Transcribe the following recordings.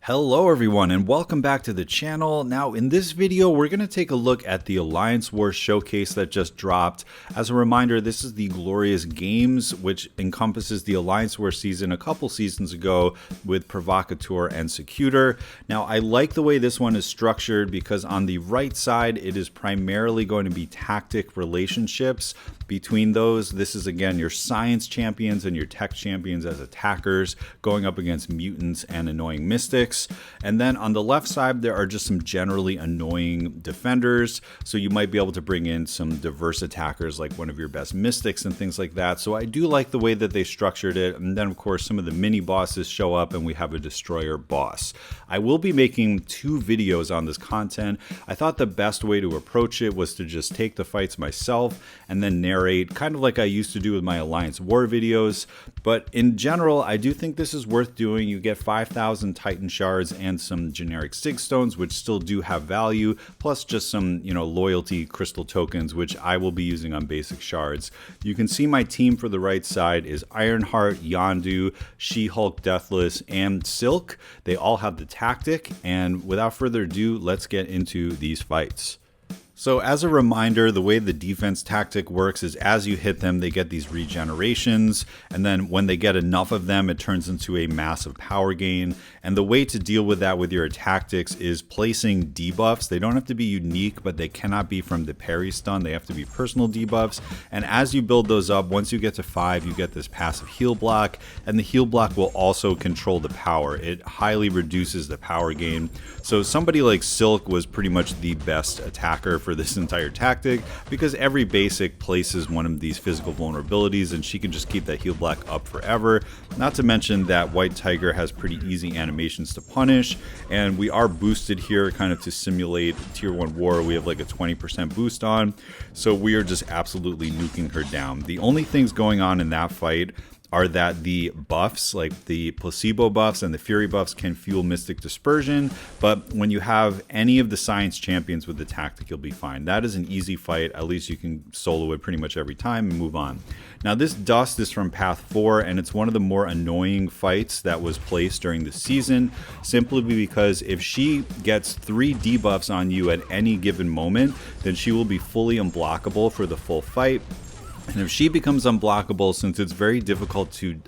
Hello everyone and welcome back to the channel. Now in this video we're going to take a look at the Alliance Wars showcase that just dropped. As a reminder, this is the Glorious Games, which encompasses the Alliance Wars season a couple seasons ago with Provocateur and Secutor. Now I like the way this one is structured because on the right side it is primarily going to be tactic relationships between those. This is again your science champions and your tech champions as attackers going up against mutants and annoying mystics. And then on the left side, there are just some generally annoying defenders. So you might be able to bring in some diverse attackers like one of your best mystics and things like that. So I do like the way that they structured it. And then of course, some of the mini bosses show up and we have a destroyer boss. I will be making 2 videos on this content. I thought the best way to approach it was to just take the fights myself and then narrate, kind of like I used to do with my Alliance War videos. But in general, I do think this is worth doing. You get 5,000 Titan shards and some generic sig stones, which still do have value, plus just some, loyalty crystal tokens, which I will be using on basic shards. You can see my team for the right side is Ironheart, Yondu, She-Hulk, Deathless, and Silk. They all have the tactic, and without further ado, let's get into these fights. So as a reminder, the way the defense tactic works is as you hit them, they get these regenerations, and then when they get enough of them, it turns into a massive power gain. And the way to deal with that with your tactics is placing debuffs. They don't have to be unique, but they cannot be from the parry stun. They have to be personal debuffs. And as you build those up, once you get to 5, you get this passive heal block, and the heal block will also control the power. It highly reduces the power gain. So somebody like Silk was pretty much the best attacker for this entire tactic because every basic places one of these physical vulnerabilities and she can just keep that heal block up forever. Not to mention that White Tiger has pretty easy animations to punish, and we are boosted here kind of to simulate tier 1 war. We have like a 20% boost on, so we are just absolutely nuking her down. The only things going on in that fight are that the buffs, like the placebo buffs and the fury buffs, can fuel Mystic Dispersion, but when you have any of the science champions with the tactic, you'll be fine. That is an easy fight. At least you can solo it pretty much every time and move on. Now this dust is from Path 4, and it's one of the more annoying fights that was placed during the season, simply because if she gets 3 debuffs on you at any given moment, then she will be fully unblockable for the full fight. And if she becomes unblockable, since it's very difficult to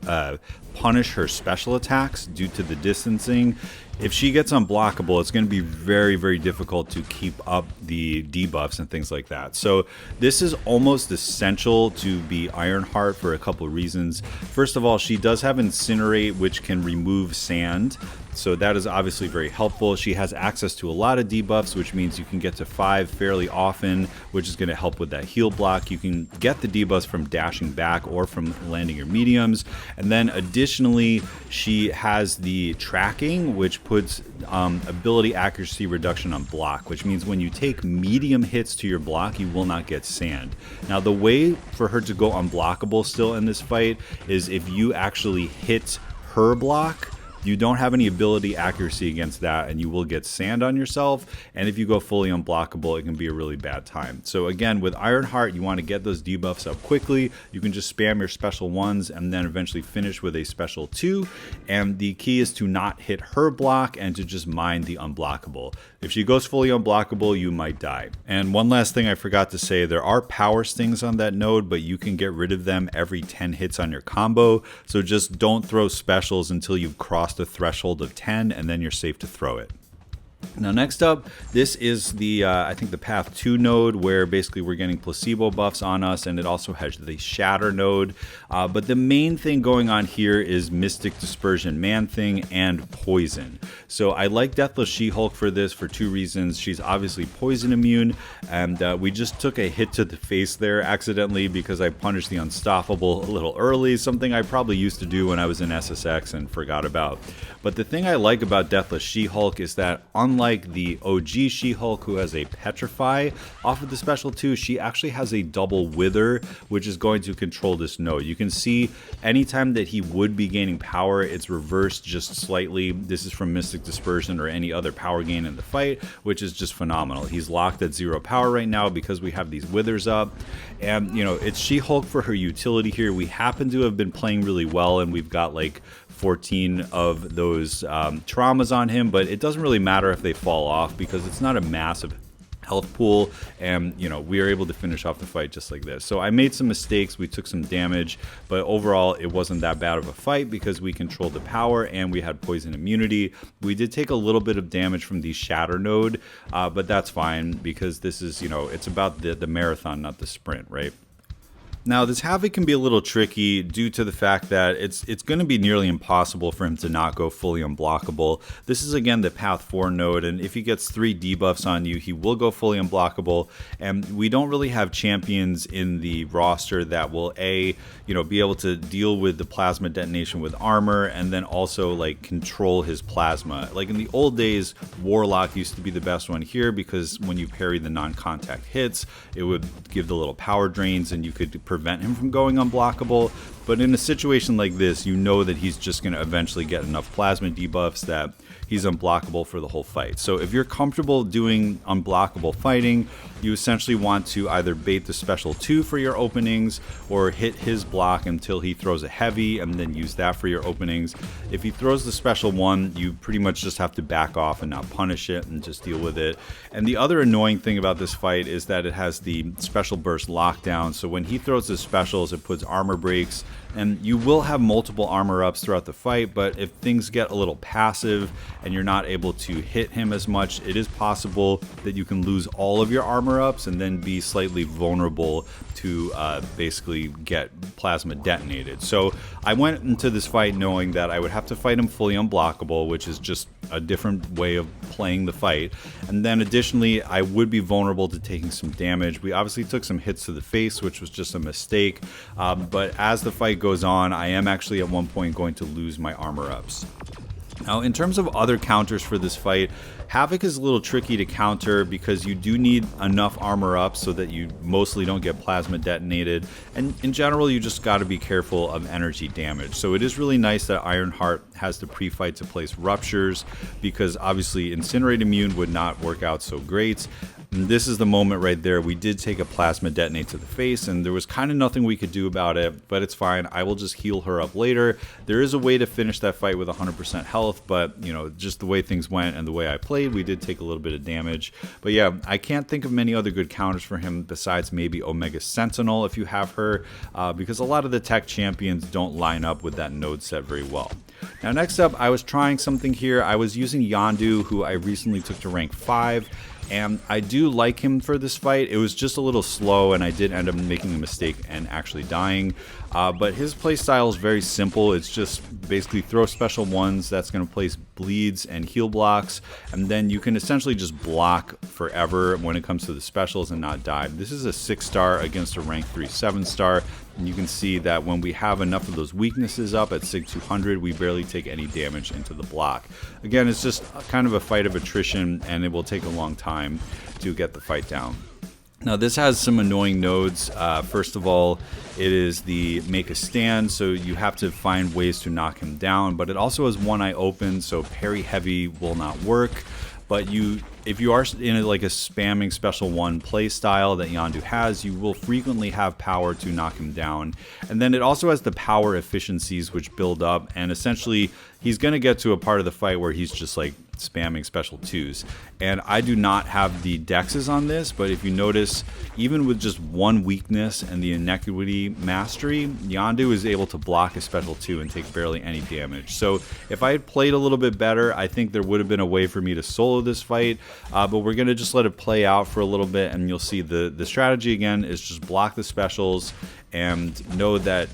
punish her special attacks due to the distancing, if she gets unblockable, it's going to be very, very difficult to keep up the debuffs and things like that. So this is almost essential to be Ironheart for a couple of reasons. First of all, she does have Incinerate, which can remove sand. So that is obviously very helpful. She has access to a lot of debuffs, which means you can get to 5 fairly often, which is going to help with that heal block. You can get the debuffs from dashing back or from landing your mediums. And then additionally, she has the tracking, which puts ability accuracy reduction on block, which means when you take medium hits to your block, you will not get sand. Now, the way for her to go unblockable still in this fight is if you actually hit her block. You don't have any ability accuracy against that, and you will get sand on yourself. And if you go fully unblockable, it can be a really bad time. So again, with Ironheart, you want to get those debuffs up quickly. You can just spam your special 1s and then eventually finish with a special 2. And the key is to not hit her block and to just mine the unblockable. If she goes fully unblockable, you might die. And one last thing I forgot to say, there are power stings on that node, but you can get rid of them every 10 hits on your combo. So just don't throw specials until you've crossed the threshold of 10, and then you're safe to throw it. Now next up, this is the I think the Path 2 node, where basically we're getting placebo buffs on us, and it also has the Shatter node. But the main thing going on here is Mystic Dispersion Man-Thing and Poison. So I like Deathless She-Hulk for this for 2 reasons. She's obviously poison immune, and we just took a hit to the face there accidentally because I punished the Unstoppable a little early, something I probably used to do when I was in SSX and forgot about. But the thing I like about Deathless She-Hulk is that unlike the OG She-Hulk, who has a Petrify off of the special 2, she actually has a double Wither, which is going to control this node. You can see anytime that he would be gaining power, it's reversed just slightly. This is from Mystic Dispersion or any other power gain in the fight, which is just phenomenal. He's locked at 0 power right now because we have these Withers up. And, it's She-Hulk for her utility here. We happen to have been playing really well, and we've got like 14 of those traumas on him, but it doesn't really matter if they fall off because it's not a massive health pool, and we are able to finish off the fight just like this. So I made some mistakes, we took some damage, but overall it wasn't that bad of a fight because we controlled the power and we had poison immunity. We did take a little bit of damage from the shatter node, but that's fine because this is it's about the marathon, not the sprint, right? Now, this Havoc can be a little tricky due to the fact that it's going to be nearly impossible for him to not go fully unblockable. This is, again, the Path 4 node, and if he gets 3 debuffs on you, he will go fully unblockable, and we don't really have champions in the roster that will, be able to deal with the plasma detonation with armor, and then also, control his plasma. Like, in the old days, Warlock used to be the best one here because when you parry the non-contact hits, it would give the little power drains, and you could prevent him from going unblockable. But in a situation like this, you know that he's just going to eventually get enough plasma debuffs that he's unblockable for the whole fight. So if you're comfortable doing unblockable fighting, you essentially want to either bait the special 2 for your openings or hit his block until he throws a heavy and then use that for your openings. If he throws the special 1, you pretty much just have to back off and not punish it and just deal with it. And the other annoying thing about this fight is that it has the special burst lockdown. So when he throws his specials, it puts armor breaks, and you will have multiple armor ups throughout the fight, but if things get a little passive and you're not able to hit him as much, it is possible that you can lose all of your armor ups and then be slightly vulnerable to basically get plasma detonated. So I went into this fight knowing that I would have to fight him fully unblockable, which is just a different way of playing the fight. And then additionally, I would be vulnerable to taking some damage. We obviously took some hits to the face, which was just a mistake. But as the fight goes on, I am actually at one point going to lose my armor ups. Now, in terms of other counters for this fight, Havoc is a little tricky to counter because you do need enough armor up so that you mostly don't get plasma detonated, and in general you just got to be careful of energy damage. So it is really nice that Ironheart has the pre-fight to place ruptures because obviously Incinerate Immune would not work out so great. And this is the moment right there. We did take a plasma detonate to the face and there was kind of nothing we could do about it, but it's fine. I will just heal her up later. There is a way to finish that fight with 100% health, but just the way things went and the way I played, we did take a little bit of damage. But yeah, I can't think of many other good counters for him besides maybe Omega Sentinel if you have her, because a lot of the tech champions don't line up with that node set very well. Now next up, I was trying something here. I was using Yondu, who I recently took to rank 5. And I do like him for this fight. It was just a little slow and I did end up making a mistake and actually dying. But his playstyle is very simple. It's just basically throw special 1s. That's going to place bleeds and heal blocks. And then you can essentially just block forever when it comes to the specials and not die. This is a 6-star against a rank 3 7-star. And you can see that when we have enough of those weaknesses up at Sig 200, we barely take any damage into the block. Again, it's just kind of a fight of attrition and it will take a long time to get the fight down. Now this has some annoying nodes. First of all, it is the make a stand, so you have to find ways to knock him down, but it also has one eye open, so parry heavy will not work. But if you are in a spamming special 1 play style that Yondu has, you will frequently have power to knock him down. And then it also has the power efficiencies which build up, and essentially he's going to get to a part of the fight where he's just spamming special 2s. And I do not have the dexes on this, but if you notice, even with just 1 weakness and the Inequity Mastery, Yondu is able to block a special 2 and take barely any damage. So if I had played a little bit better, I think there would have been a way for me to solo this fight, but we're going to just let it play out for a little bit, and you'll see the strategy again is just block the specials and know that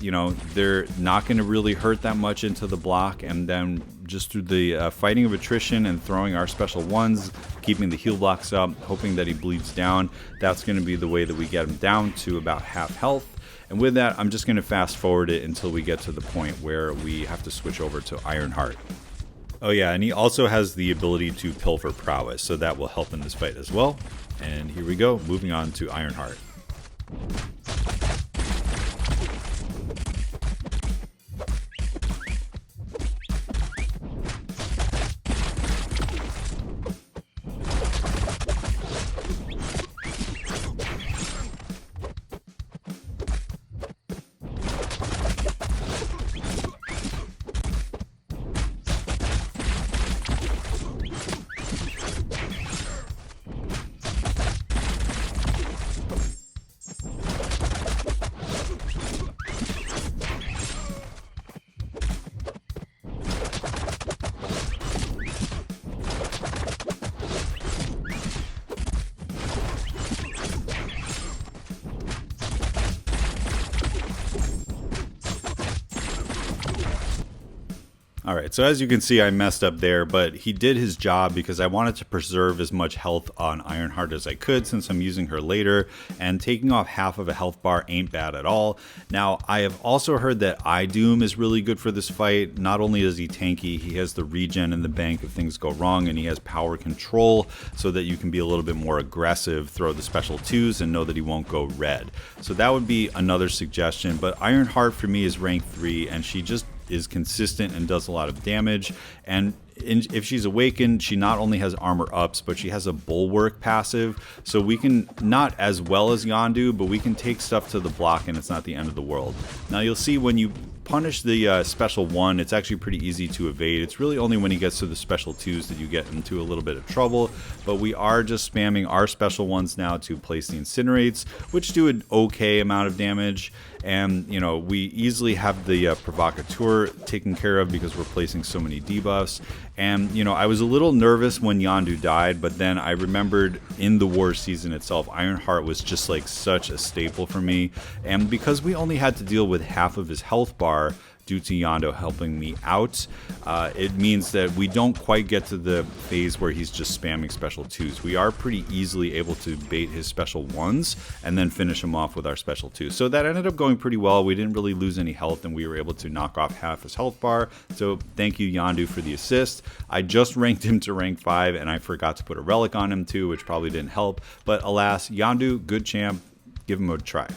they're not going to really hurt that much into the block, and then just through the fighting of attrition and throwing our special 1s, keeping the heal blocks up, hoping that he bleeds down, that's going to be the way that we get him down to about half health. And with that, I'm just going to fast forward it until we get to the point where we have to switch over to Ironheart. Oh yeah, and he also has the ability to Pilfer Prowess, so that will help in this fight as well. And here we go, moving on to Ironheart. All right, so as you can see, I messed up there, but he did his job because I wanted to preserve as much health on Ironheart as I could since I'm using her later, and taking off half of a health bar ain't bad at all. Now, I have also heard that Doom is really good for this fight. Not only is he tanky, he has the regen in the bank if things go wrong, and he has power control so that you can be a little bit more aggressive, throw the special 2s, and know that he won't go red. So that would be another suggestion, but Ironheart for me is rank 3, and she just is consistent and does a lot of damage. And if she's awakened, she not only has armor ups, but she has a bulwark passive, so we can, not as well as Yondu, but we can take stuff to the block and it's not the end of the world. Now you'll see when you punish the special 1, it's actually pretty easy to evade. It's really only when he gets to the special 2s that you get into a little bit of trouble, but we are just spamming our special 1s now to place the incinerates, which do an okay amount of damage. And you know, we easily have the provocateur taken care of because we're placing so many debuffs. And you know, I was a little nervous when Yondu died, but then I remembered in the war season itself, Ironheart was just like such a staple for me. And because we only had to deal with half of his health bar due to Yondu helping me out, it means that we don't quite get to the phase where he's just spamming special 2s. We are pretty easily able to bait his special 1s and then finish him off with our special 2s. So that ended up going pretty well. We didn't really lose any health, and we were able to knock off half his health bar. So thank you, Yondu, for the assist. I just ranked him to rank 5, and I forgot to put a relic on him too, which probably didn't help. But alas, Yondu, good champ. Give him a try.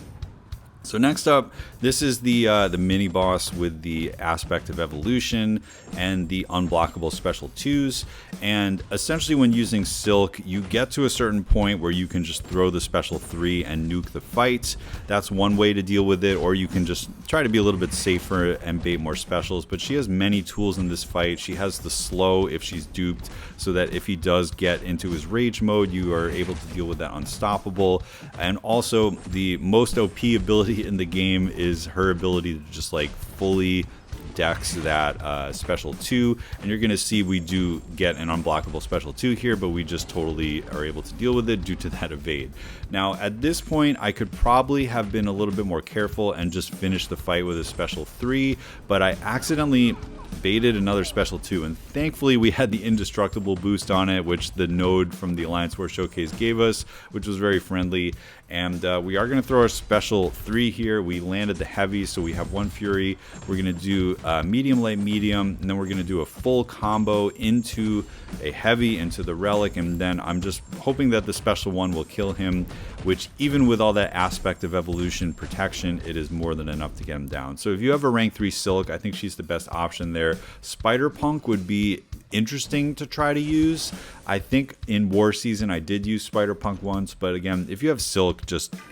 So next up, this is the mini boss with the aspect of evolution and the unblockable special 2s. And essentially when using Silk, you get to a certain point where you can just throw the special 3 and nuke the fight. That's one way to deal with it, or you can just try to be a little bit safer and bait more specials. But she has many tools in this fight. She has the slow if she's duped, so that if he does get into his rage mode, you are able to deal with that unstoppable. And also the most OP ability in the game is her ability to just like fully dex that special 2, and you're gonna see we do get an unblockable special 2 here, but we just totally are able to deal with it due to that evade. Now at this point I could probably have been a little bit more careful and just finish the fight with a special 3, but I accidentally baited another special 2, and thankfully we had the indestructible boost on it, which the node from the Alliance War Showcase gave us, which was very friendly. And we are going to throw our special 3 here. We landed the heavy, so we have 1 fury. We're going to do medium, light, medium, and then we're going to do a full combo into a heavy, into the relic, and then I'm just hoping that the special 1 will kill him, which even with all that aspect of evolution protection, it is more than enough to get him down. So if you have a rank 3 Silk, I think she's the best option there. Spider-Punk would be interesting to try to use. I think in war season I did use Spider-Punk once, but again, if you have Silk,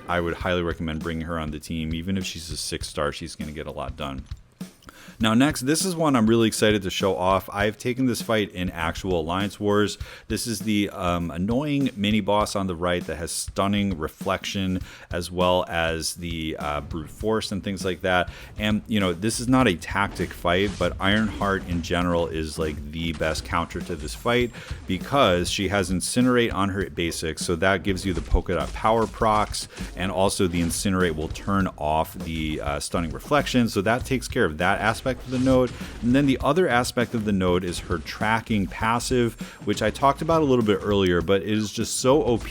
I would highly recommend bringing her on the team. Even if she's a 6-star, she's going to get a lot done. Now next, this is one I'm really excited to show off. I've taken this fight in actual Alliance Wars. This is the annoying mini boss on the right that has stunning reflection, as well as the brute force and things like that. And you know, this is not a tactic fight, but Ironheart in general is like the best counter to this fight because she has Incinerate on her basics, so that gives you the polka dot power procs, and also the Incinerate will turn off the stunning reflection, so that takes care of that aspect of the node. And then the other aspect of the node is her tracking passive, which I talked about a little bit earlier, but it is just so OP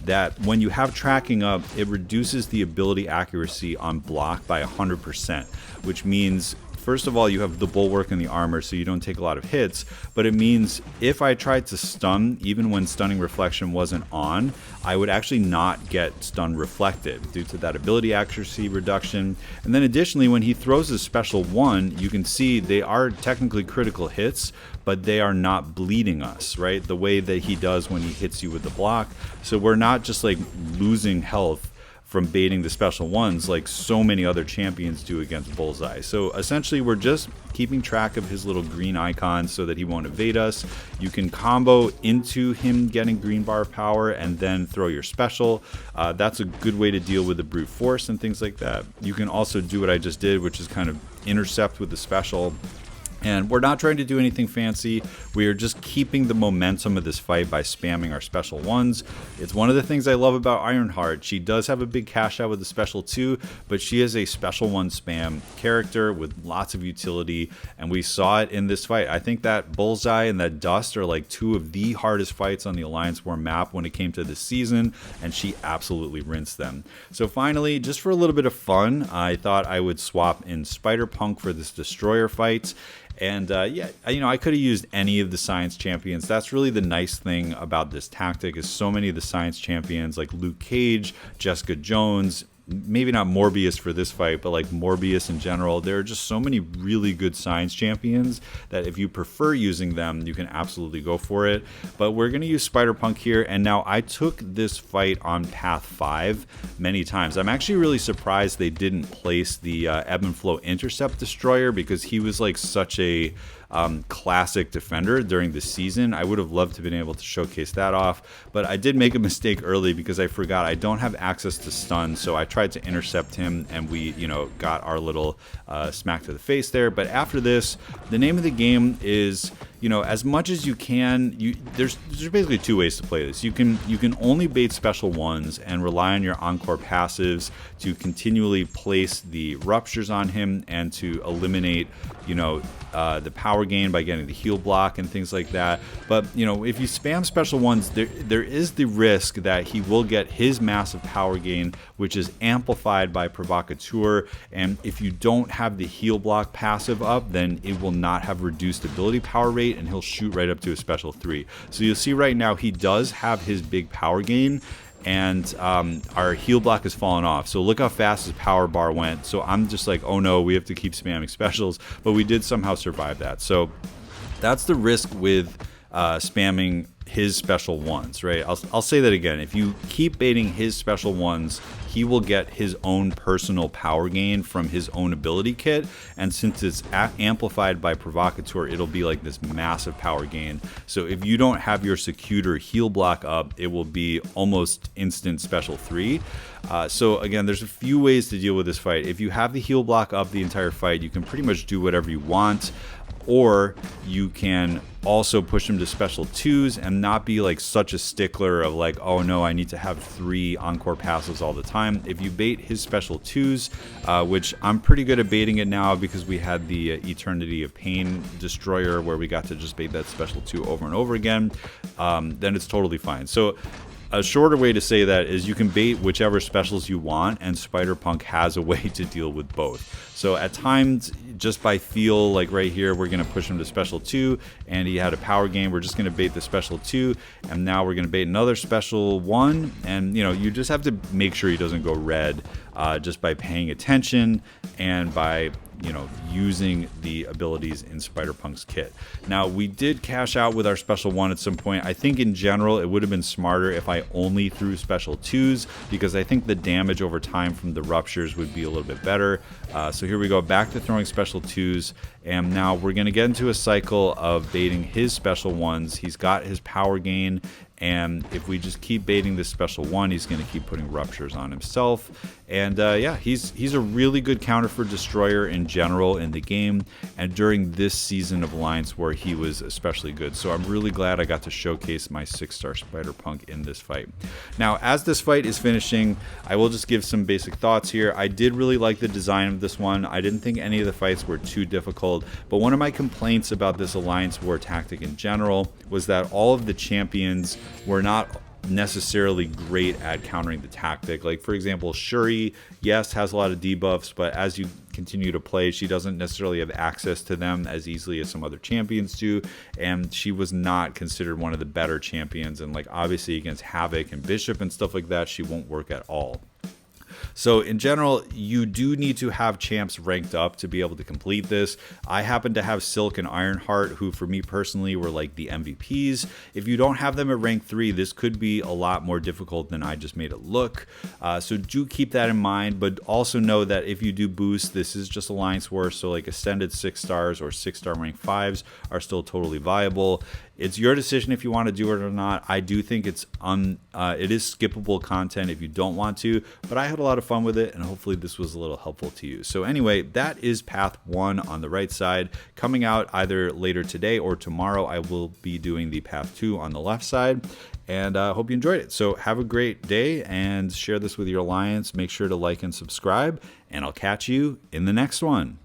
that when you have tracking up, it reduces the ability accuracy on block by 100%, which means first of all, you have the bulwark and the armor, so you don't take a lot of hits, but it means if I tried to stun, even when stunning reflection wasn't on, I would actually not get stun reflected due to that ability accuracy reduction. And then additionally, when he throws his special 1, you can see they are technically critical hits, but they are not bleeding us, right? The way that he does when he hits you with the block. So we're not just like losing health from baiting the special 1s like so many other champions do against Bullseye. So essentially we're just keeping track of his little green icon so that he won't evade us. You can combo into him getting green bar power and then throw your special. That's a good way to deal with the brute force and things like that. You can also do what I just did, which is kind of intercept with the special And we're not trying to do anything fancy. We are just keeping the momentum of this fight by spamming our special ones. It's one of the things I love about Ironheart. She does have a big cash out with the special 2, but she is a special 1 spam character with lots of utility, and we saw it in this fight. I think that Bullseye and that Dust are like 2 of the hardest fights on the Alliance War map when it came to this season, and she absolutely rinsed them. So finally, just for a little bit of fun, I thought I would swap in Spider-Punk for this Destroyer fight. And yeah, I could have used any of the Science Champions. That's really the nice thing about this tactic, is so many of the Science Champions like Luke Cage, Jessica Jones, maybe not Morbius for this fight, but like Morbius in general. There are just so many really good Science Champions that if you prefer using them, you can absolutely go for it. But we're going to use Spider-Punk here, and now I took this fight on path 5 many times. I'm actually really surprised they didn't place the Ebb and Flow Intercept Destroyer, because he was like such a classic defender during the season. I would have loved to have been able to showcase that off, but I did make a mistake early because I forgot I don't have access to stun, so I tried to intercept him, and we got our little smack to the face there. But after this, the name of the game is, as much as you can, there's basically 2 ways to play this. You can only bait special ones and rely on your encore passives to continually place the ruptures on him and to eliminate the power gain by getting the heal block and things like that. But if you spam special ones, there is the risk that he will get his massive power gain, which is amplified by Provocateur, and if you don't have the heal block passive up, then it will not have reduced ability power rate, and he'll shoot right up to a special 3. So you'll see right now he does have his big power gain, and our heal block has fallen off. So look how fast his power bar went. So I'm just like, oh no, we have to keep spamming specials, but we did somehow survive that. So that's the risk with spamming his special ones, right? I'll say that again. If you keep baiting his special ones, he will get his own personal power gain from his own ability kit, and since it's amplified by Provocateur, it'll be like this massive power gain. So if you don't have your Secutor heal block up, it will be almost instant special 3. So again, there's a few ways to deal with this fight. If you have the heal block up the entire fight, you can pretty much do whatever you want, or you can also push him to special 2s and not be like such a stickler of like, oh no, I need to have 3 encore passes all the time. If you bait his special 2s, which I'm pretty good at baiting it now because we had the Eternity of Pain Destroyer where we got to just bait that special 2 over and over again, then it's totally fine. So a shorter way to say that is you can bait whichever specials you want, and Spider-Punk has a way to deal with both. So at times, just by feel, like right here, we're going to push him to special 2, and he had a power gain. We're just going to bait the special 2, and now we're going to bait another special 1, and you just have to make sure he doesn't go red just by paying attention and by using the abilities in Spider-Punk's kit. Now, we did cash out with our special 1 at some point. I think in general it would have been smarter if I only threw special 2s, because I think the damage over time from the ruptures would be a little bit better. So here we go, back to throwing special 2s, and now we're going to get into a cycle of baiting his special 1s. He's got his power gain, and if we just keep baiting this special 1, he's going to keep putting ruptures on himself. And yeah, he's a really good counter for Destroyer in general in the game, and during this season of Alliance War, he was especially good. So I'm really glad I got to showcase my 6-star Spider-Punk in this fight. Now, as this fight is finishing, I will just give some basic thoughts here. I did really like the design of this one. I didn't think any of the fights were too difficult, but one of my complaints about this Alliance War tactic in general was that all of the champions were not necessarily great at countering the tactic. Like, for example, Shuri, yes, has a lot of debuffs, but as you continue to play, she doesn't necessarily have access to them as easily as some other champions do, and she was not considered one of the better champions, and like obviously against Havoc and Bishop and stuff like that, she won't work at all. So in general, you do need to have champs ranked up to be able to complete this. I happen to have Silk and Ironheart, who for me personally were like the MVPs. If you don't have them at rank 3, this could be a lot more difficult than I just made it look. So do keep that in mind, but also know that if you do boost, this is just Alliance War, so like Ascended 6 stars or 6-star rank 5s are still totally viable. It's your decision if you want to do it or not. I do think it is skippable content if you don't want to, but I had a lot of fun with it, and hopefully this was a little helpful to you. So anyway, that is path 1 on the right side. Coming out either later today or tomorrow, I will be doing the path 2 on the left side. And I hope you enjoyed it. So have a great day and share this with your alliance. Make sure to like and subscribe, and I'll catch you in the next one.